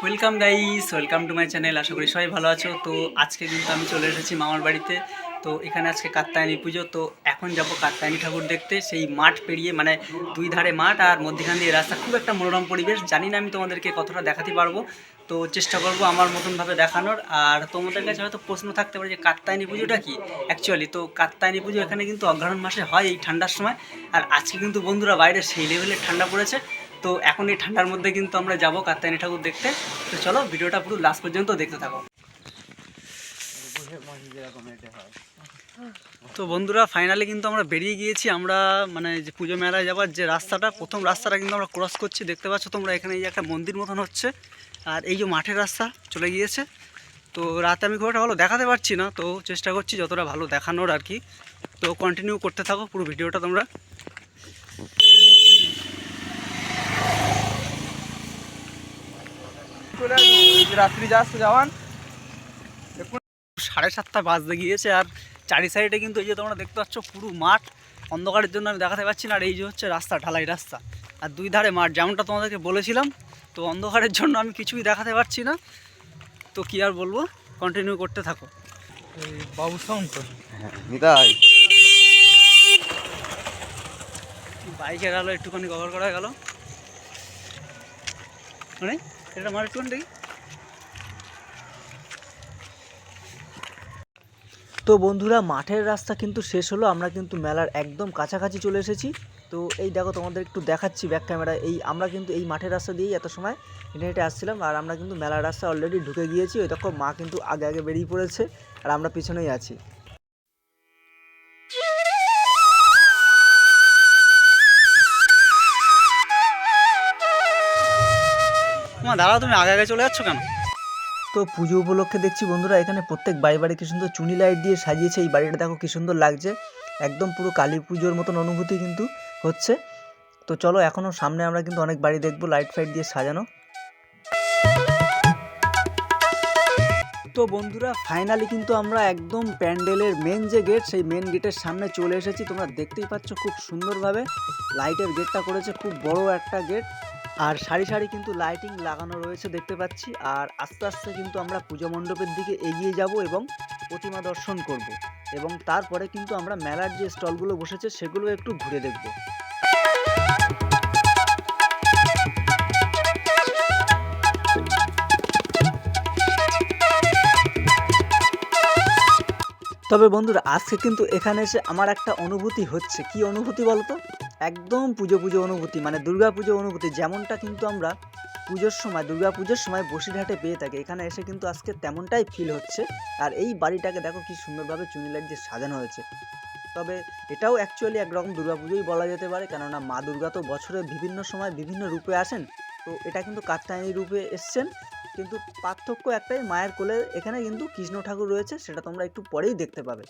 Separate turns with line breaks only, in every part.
Welcome guys, welcome to my channel. আশা করি সবাই ভালো আছো। তো আজকে কিন্তু আমি চলে এসেছি মামার বাড়িতে। তো এখানে আজকে কাত্যায়নী পুজো। তো এখন যাব কাত্যায়নী ঠাকুর দেখতে। সেই মাঠ পেরিয়ে, মানে দুই ধারে মাঠ আর মধ্যখান দিয়ে রাস্তা, খুব একটা মনোরম পরিবেশ। জানি না আমি তোমাদেরকে কতটা দেখাতে পারবো, তো চেষ্টা করব আমার মতনভাবে দেখানোর। আর তোমাদের কাছে হয়তো প্রশ্ন থাকতে পারে যে কাত্যায়নী পুজোটা কি অ্যাকচুয়ালি। তো কাত্যায়নী পুজো এখানে কিন্তু অগ্রহায়ণ মাসে হয়, এই ঠান্ডার সময়। আর আজকে কিন্তু বন্ধুরা বাইরে সেই লেভেলের ঠান্ডা পড়েছে। তো এখন এই ঠান্ডার মধ্যে কিন্তু আমরা যাবো কাত্যায়নী ঠাকুর দেখতে। তো চলো ভিডিওটা পুরো লাস্ট পর্যন্ত দেখতে থাকো। তো বন্ধুরা ফাইনালি কিন্তু আমরা বেরিয়ে গিয়েছি। আমরা মানে যে পুজো মেলায় যাওয়ার যে রাস্তাটা, প্রথম রাস্তাটা কিন্তু আমরা ক্রস করছি। দেখতে পাচ্ছ তোমরা, এখানে এই যে একটা মন্দির মতন হচ্ছে, আর এই যে মাঠের রাস্তা চলে গিয়েছে। তো রাতে আমি খুব একটা ভালো দেখাতে পারছি না, তো চেষ্টা করছি যতটা ভালো দেখানোর আর কি। তো কন্টিনিউ করতে থাকো পুরো ভিডিওটা তোমরা।
রাত্রি যাচ্ছে যাওয়ান
7:30 বাজতে গিয়েছে, আর চারি সাইডে কিন্তু এই যে তোমরা দেখতে পাচ্ছ পুরো মাঠ। অন্ধকারের জন্য আমি দেখাতে পারছি না। আর এই যে হচ্ছে রাস্তা, ঢালাই রাস্তা, আর দুই ধারে মাঠ, যেমনটা তোমাদেরকে বলেছিলাম। তো অন্ধকারের জন্য আমি কিছুই দেখাতে পারছি না, তো কি আর বলবো, কন্টিনিউ করতে থাকো।
বাবু সাউন্ড তো নিতাই
বাইকের আলো একটুখানি কভার করা গেল, মানে এটা আমার একটুখানি। তো বন্ধুরা মাঠের রাস্তা কিন্তু শেষ হলো, আমরা কিন্তু মেলার একদম কাছাকাছি চলে এসেছি। তো এই দেখো তোমাদের একটু দেখাচ্ছি ব্যাক ক্যামেরায়। এই আমরা কিন্তু এই মাঠের রাস্তা দিয়েই এত সময় হেঁটে হেঁটে আসছিলাম, আর আমরা কিন্তু মেলার রাস্তা অলরেডি ঢুকে গিয়েছি। ওই দেখো মা কিন্তু আগে আগে বেরিয়ে পড়েছে, আর আমরা পিছনেই আছি। দাঁড়াও, তুমি আগে আগে চলে যাচ্ছ কেন? তো পুজো উপলক্ষে দেখছি বন্ধুরা এখানে প্রত্যেক বাড়ি বাড়ি কি সুন্দর চুনি লাইট দিয়ে সাজিয়েছে। এই বাড়িটা দেখো কি সুন্দর লাগছে, একদম পুরো কালী পুজোর মতন অনুভূতি কিন্তু হচ্ছে। তো চলো এখনও সামনে আমরা কিন্তু অনেক বাড়ি দেখবো লাইট ফাইট দিয়ে সাজানো। তো বন্ধুরা ফাইনালি কিন্তু আমরা একদম প্যান্ডেলের মেন যে গেট, সেই মেন গেটের সামনে চলে এসেছি। তোমরা দেখতেই পাচ্ছ খুব সুন্দরভাবে লাইটের গেটটা করেছে, খুব বড় একটা গেট, আর সারি সারি কিন্তু লাইটিং লাগানো রয়েছে দেখতে পাচ্ছি। আর আস্তে আস্তে কিন্তু আমরা পুজো মণ্ডপের দিকে এগিয়ে যাব এবং প্রতিমা দর্শন করব, এবং তারপরে কিন্তু আমরা মেলার যে স্টলগুলো বসেছে সেগুলো একটু ঘুরে দেখব। তবে বন্ধুরা আজকে কিন্তু এখানে এসে আমার একটা অনুভূতি হচ্ছে। কি অনুভূতি বলতো? একদম পুজো পুজো অনুভূতি, মানে দুর্গা পুজো অনুভূতি, যেমনটা কিন্তু আমরা পুজোর সময়, দুর্গা পুজোর সময় বসিরহাটে পেয়ে থাকি। এখানে এসে কিন্তু আজকে তেমনটাই ফিল হচ্ছে। আর এই বাড়িটাকে দেখো কি সুন্দরভাবে চুনি লাইট দিয়ে সাজানো হয়েছে। তবে এটাও অ্যাকচুয়ালি একরকম দুর্গা পুজোই বলা যেতে পারে, কেননা মা দুর্গা তো বছরে বিভিন্ন সময় বিভিন্ন রূপে আসেন। তো এটা কিন্তু কাত্যায়নী রূপে এসছেন, কিন্তু পার্থক্য একটাই, মায়ের কোলে এখানে কিন্তু কৃষ্ণ ঠাকুর রয়েছে, সেটা তোমরা একটু পরেই দেখতে পাবে।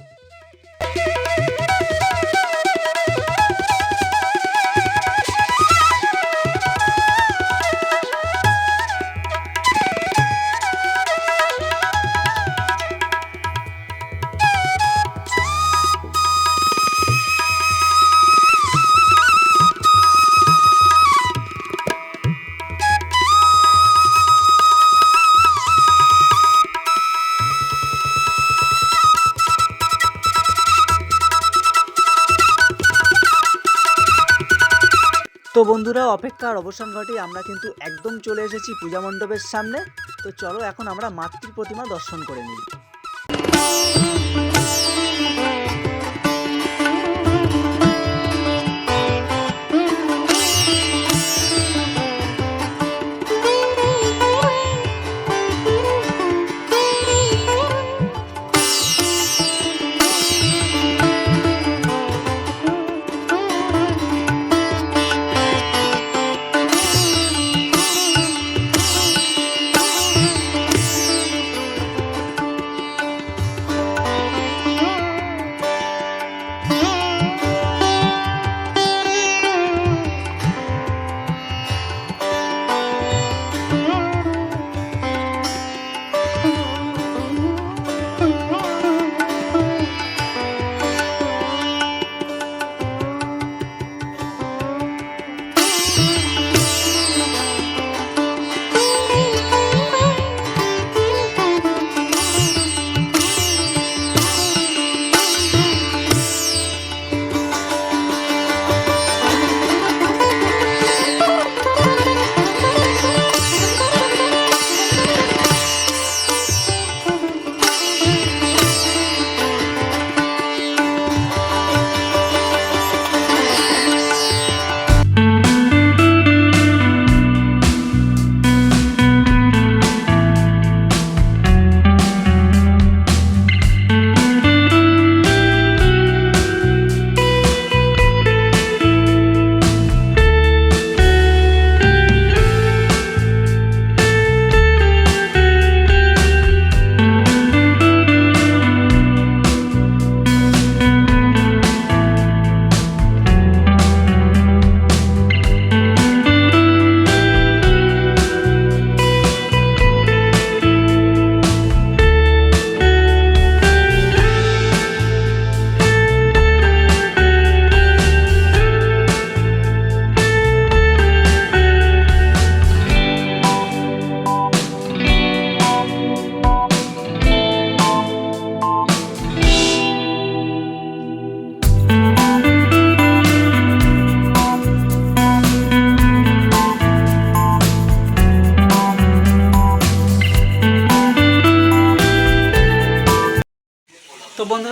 তো বন্ধুরা অপেক্ষার অবসান ঘটিয়ে আমরা কিন্তু একদম চলে এসেছি পূজা মণ্ডপের সামনে। তো চলো এখন আমরা মাতৃ প্রতিমা দর্শন করে নিই।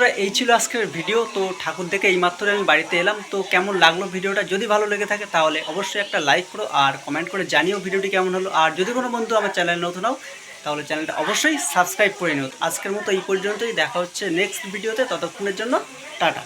বন্ধুরা, এই ছিল আজকের ভিডিও। তো ঠাকুর দেখে এইমাত্র আমি বাড়িতে এলাম। তো কেমন লাগলো ভিডিওটা, যদি ভালো লেগে থাকে তাহলে অবশ্যই একটা লাইক করো আর কমেন্ট করে জানিও ভিডিওটি কেমন হলো। আর যদি কোনো বন্ধু আমার চ্যানেল নতুন হও তাহলে চ্যানেলটা অবশ্যই সাবস্ক্রাইব করে নিও। আজকের মতো এই পর্যন্তই, দেখা হচ্ছে নেক্সট ভিডিওতে। ততক্ষণের জন্য টাটা।